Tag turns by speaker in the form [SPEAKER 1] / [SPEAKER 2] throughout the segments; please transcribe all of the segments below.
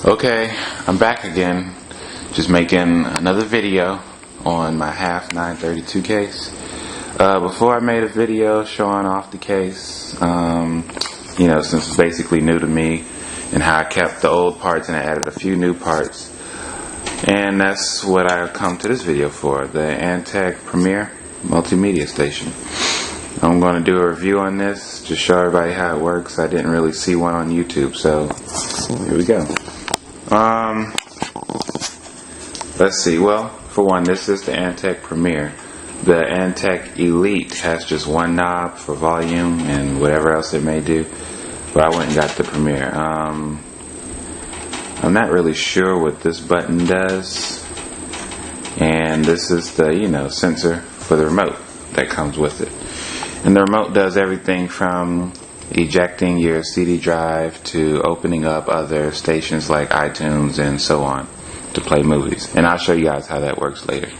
[SPEAKER 1] Okay, I'm back again, just making another video on my half 932 case. Before I made a video showing off the case, since it's basically new to me, and how I kept the old parts and I added a few new parts. And that's what I come to this video for, the Antec Premier multimedia station. I'm going to do a review on this, just show everybody how it works. I didn't really see one on YouTube, so here we go. Let's see. Well, for one, this is the Antec Premier. The Antec Elite has just one knob for volume and whatever else it may do, but I went and got the Premier. I'm not really sure what this button does, and this is the sensor for the remote that comes with it. And the remote does everything from ejecting your CD drive to opening up other stations like iTunes and so on to play movies. And I'll show you guys how that works later.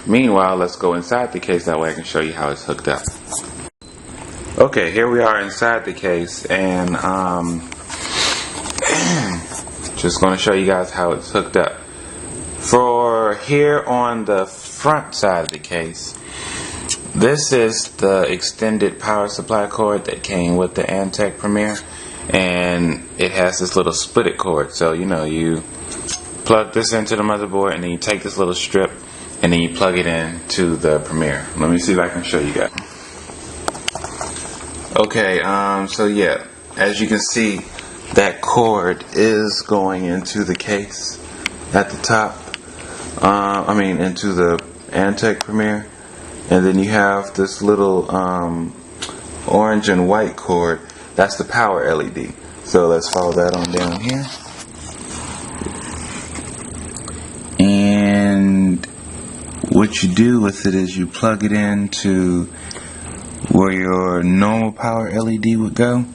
[SPEAKER 1] Meanwhile, let's go inside the case, that way I can show you how it's hooked up. Okay, here we are inside the case, and just going to show you guys how it's hooked up. For here on the front side of the case, this is the extended power supply cord that came with the Antec Premier, and it has this little split it cord. So you plug this into the motherboard, and then you take this little strip and then you plug it in to the Premier. Let me see if I can show you guys. Okay, so yeah, as you can see, that cord is going into the case at the top. Into the Antec Premier. And then you have this little orange and white cord. That's the power LED. So let's follow that on down here. And what you do with it is you plug it into where your normal power LED would go,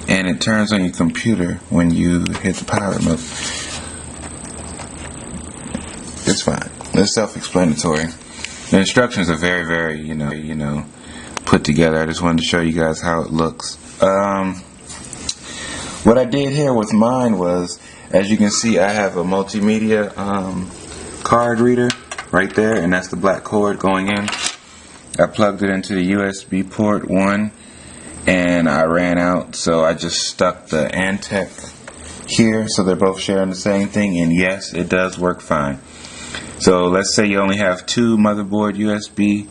[SPEAKER 1] and it turns on your computer when you hit the power remote. It's fine. It's self-explanatory. The instructions are very, very, put together. I just wanted to show you guys how it looks. What I did here with mine was, as you can see, I have a multimedia card reader right there, and that's the black cord going in. I plugged it into the USB port 1, and I ran out, so I just stuck the Antec here, so they're both sharing the same thing, and yes, it does work fine. So let's say you only have two motherboard USB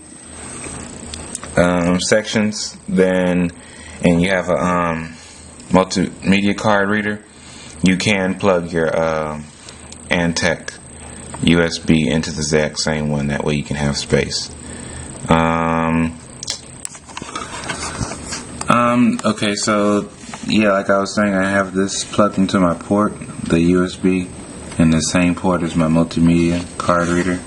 [SPEAKER 1] sections, and you have a multimedia card reader, you can plug your Antec USB into the exact same one. That way you can have space. Okay, so yeah, like I was saying, I have this plugged into my port, the USB, in the same port as my multimedia card reader.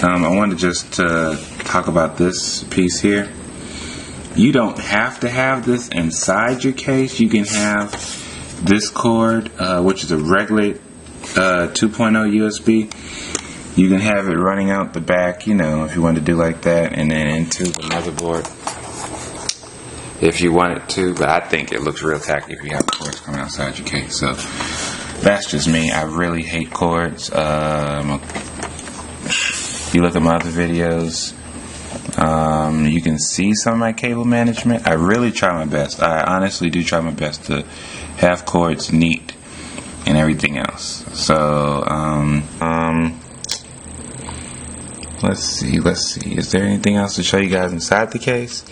[SPEAKER 1] I wanted just to talk about this piece here. You don't have to have this inside your case. You can have this cord, which is a regular 2.0 USB. You can have it running out the back, if you want to do like that, and then into the motherboard if you want it to. But I think it looks real tacky if you have cords coming outside your case. So that's just me. I really hate cords. You look at my other videos, you can see some of my cable management. I really try my best. I honestly do try my best to have cords neat and everything else. So let's see. Is there anything else to show you guys inside the case?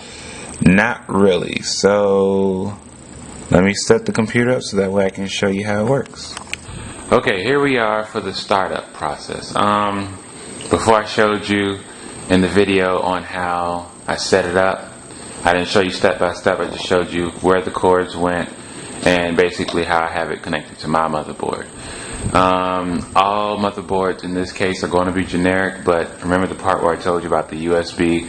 [SPEAKER 1] Not really. So let me set the computer up so that way I can show you how it works. Okay, here we are for the startup process. Before I showed you in the video on how I set it up, I didn't show you step by step. I just showed you where the cords went and basically how I have it connected to my motherboard. All motherboards in this case are going to be generic, but remember the part where I told you about the USB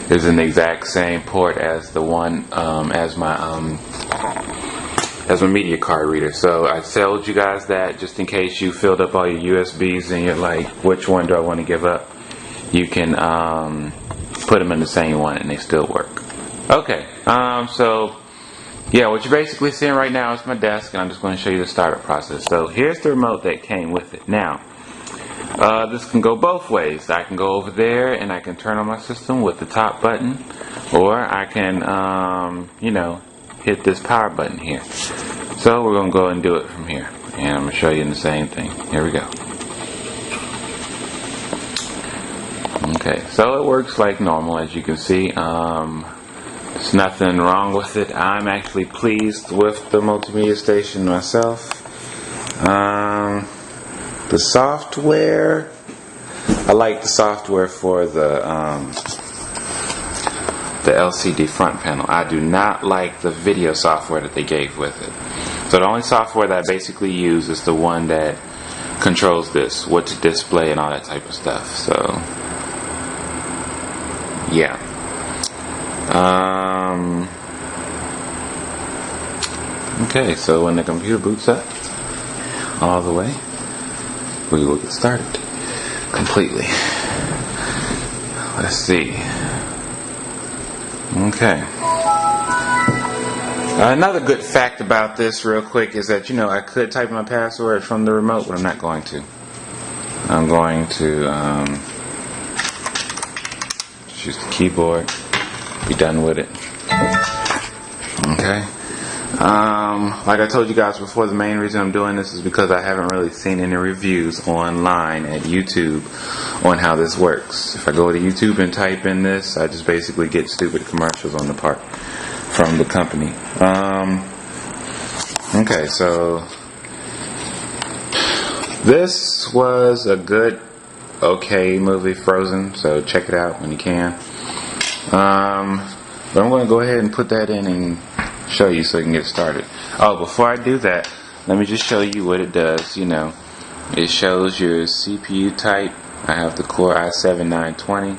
[SPEAKER 1] is in the exact same port as the one as my media card reader. So I told you guys that just in case you filled up all your USBs and you're like, which one do I want to give up? You can put them in the same one and they still work. Okay, so yeah, what you're basically seeing right now is my desk, and I'm just going to show you the startup process. So here's the remote that came with it. Now, this can go both ways. I can go over there and I can turn on my system with the top button, or I can, you know, hit this power button here. So we're going to go and do it from here, and I'm going to show you the same thing. Here we go. Okay, so it works like normal, as you can see. There's nothing wrong with it. I'm actually pleased with the multimedia station myself. The software, I like the software for the LCD front panel. I do not like the video software that they gave with it. So the only software that I basically use is the one that controls this, what to display and all that type of stuff. So yeah. Okay, so when the computer boots up all the way, we will get started completely. Let's see. Okay. Another good fact about this real quick is that, you know, I could type my password from the remote, but I'm not going to. I'm going to just use the keyboard, be done with it. Okay. Like I told you guys before, the main reason I'm doing this is because I haven't really seen any reviews online at YouTube on how this works. If I go to YouTube and type in this, I just basically get stupid commercials on the part from the company. Okay, so this was a good, okay movie, Frozen, so check it out when you can. But I'm going to go ahead and put that in and show you so you can get started. Oh, before I do that, let me just show you what it does. You know, it shows your CPU type. I have the Core i7-920.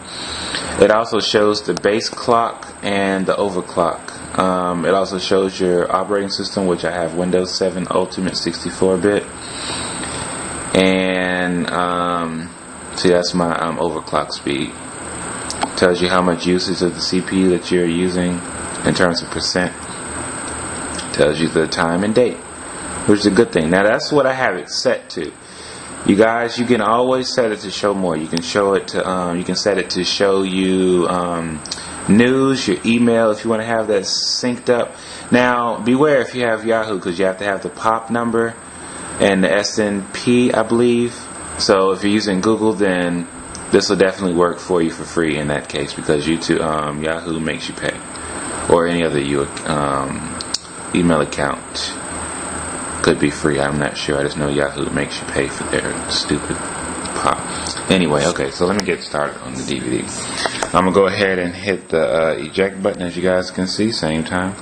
[SPEAKER 1] It also shows the base clock and the overclock. It also shows your operating system, which I have Windows 7 Ultimate 64-bit. And see, that's my overclock speed. Tells you how much usage of the CPU that you're using in terms of percent. Tells you the time and date, which is a good thing. Now that's what I have it set to. You guys, you can always set it to show more. You can show it to you can set it to show you news, your email, if you want to have that synced up. Now beware if you have Yahoo, because you have to have the POP number and the SNP, I believe. So if you're using Google, then this will definitely work for you for free in that case, because Yahoo makes you pay, or any other email account could be free. I'm not sure. I just know Yahoo makes you pay for their stupid pop. Anyway, okay, so let me get started on the DVD. I'm going to go ahead and hit the eject button, as you guys can see, same time.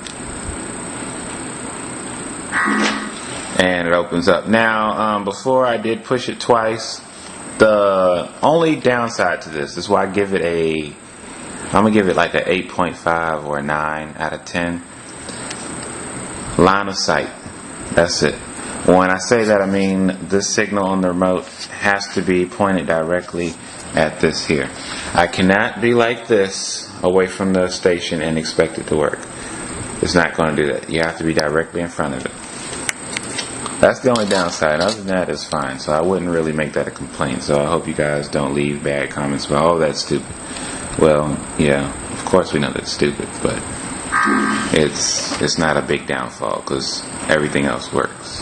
[SPEAKER 1] And it opens up. Now, before I did push it twice, the only downside to this is why I give it I'm going to give it like an 8.5 or a 9 out of 10. Line of sight. That's it. When I say that, I mean this signal on the remote has to be pointed directly at this here. I cannot be like this away from the station and expect it to work. It's not going to do that. You have to be directly in front of it. That's the only downside. Other than that, it's fine. So I wouldn't really make that a complaint. So I hope you guys don't leave bad comments about, oh, that's stupid. Well, yeah, of course we know that's stupid, but it's not a big downfall because everything else works.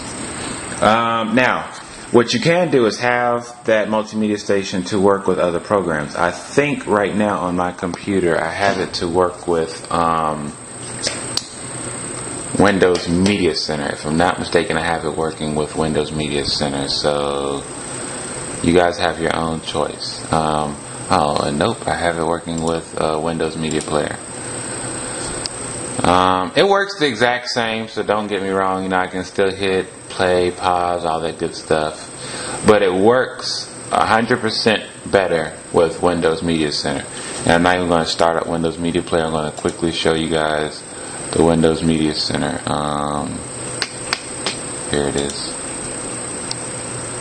[SPEAKER 1] Now, what you can do is have that multimedia station to work with other programs. I think right now on my computer I have it to work with Windows Media Center. If I'm not mistaken, I have it working with Windows Media Center. So you guys have your own choice. And nope, I have it working with Windows Media Player. It works the exact same, so don't get me wrong. You know, I can still hit play, pause, all that good stuff. But it works 100% better with Windows Media Center. And I'm not even going to start up Windows Media Player. I'm going to quickly show you guys the Windows Media Center. Here it is.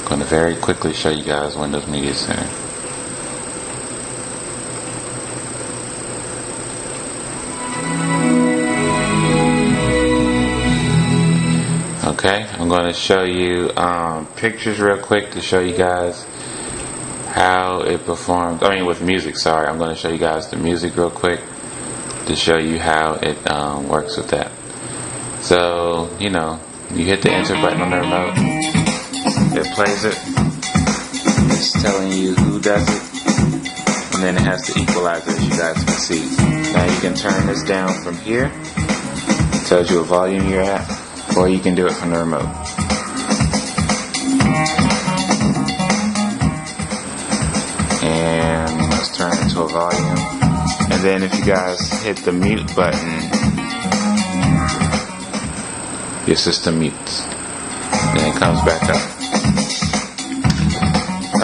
[SPEAKER 1] I'm going to very quickly show you guys Windows Media Center. Okay, I'm going to show you pictures real quick to show you guys how it performs. I mean, with music, sorry. I'm going to show you guys the music real quick to show you how it works with that. So, you know, you hit the enter button on the remote, it plays it, it's telling you who does it, and then it has the equalizer, as you guys can see. Now you can turn this down from here, it tells you what volume you're at, or you can do it from the remote. And let's turn it to a volume. And then if you guys hit the mute button, your system mutes. Then it comes back up.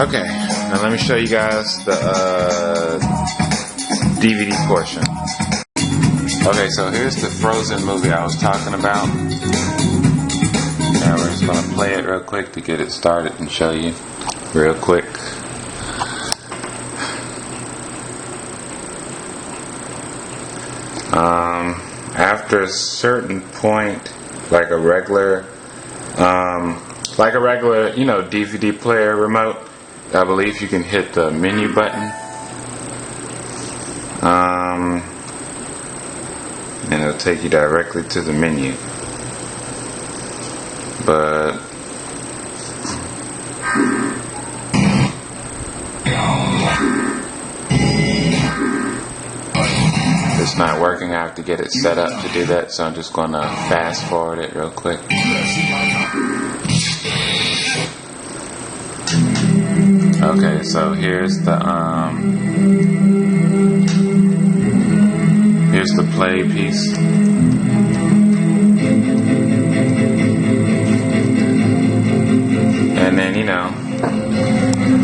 [SPEAKER 1] Okay, now let me show you guys the DVD portion. Okay, so here's the Frozen movie I was talking about. Now we're just going to play it real quick to get it started and show you real quick. After a certain point, like a regular, you know, DVD player remote, I believe you can hit the menu button. And it'll take you directly to the menu. But it's not working. I have to get it set up to do that, so I'm just going to fast forward it real quick. Okay, so here's the play piece. And then, you know,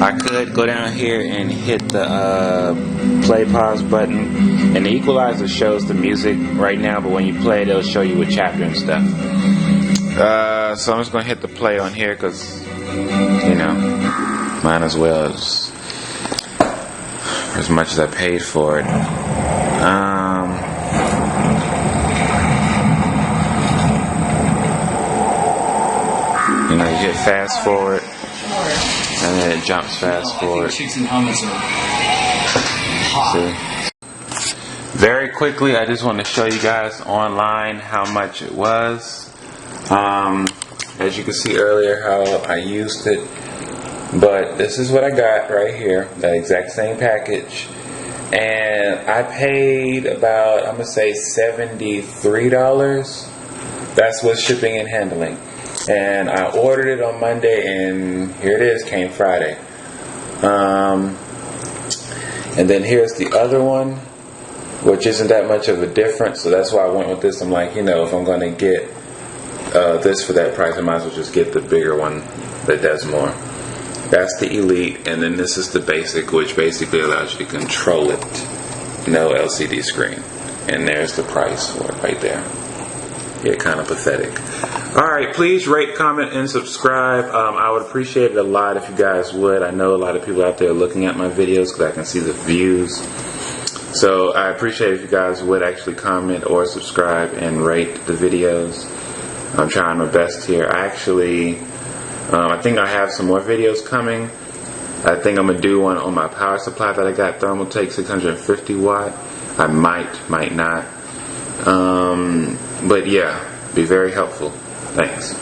[SPEAKER 1] I could go down here and hit the play pause button, and the equalizer shows the music right now, but when you play it, it'll show you a chapter and stuff. So I'm just going to hit the play on here because, you know, might as well, as much as I paid for it. You know, you hit fast forward, and then it jumps fast forward. See? Very quickly, I just want to show you guys online how much it was. As you can see earlier, how I used it. But this is what I got right here, that exact same package. And I paid about, I'm going to say $73. That's with shipping and handling. And I ordered it on Monday, and here it is, came Friday. And then here's the other one, which isn't that much of a difference, so that's why I went with this. I'm like, you know, if I'm going to get this for that price, I might as well just get the bigger one that does more. That's the Elite, and then this is the Basic, which basically allows you to control it. No LCD screen. And there's the price for it right there. Yeah, kind of pathetic. Alright, please rate, comment, and subscribe. I would appreciate it a lot if you guys would. I know a lot of people out there looking at my videos because I can see the views. So I appreciate if you guys would actually comment or subscribe and rate the videos. I'm trying my best here. I think I have some more videos coming. I think I'm going to do one on my power supply that I got, Thermaltake 650 watt. I might not. But yeah, be very helpful. Thanks.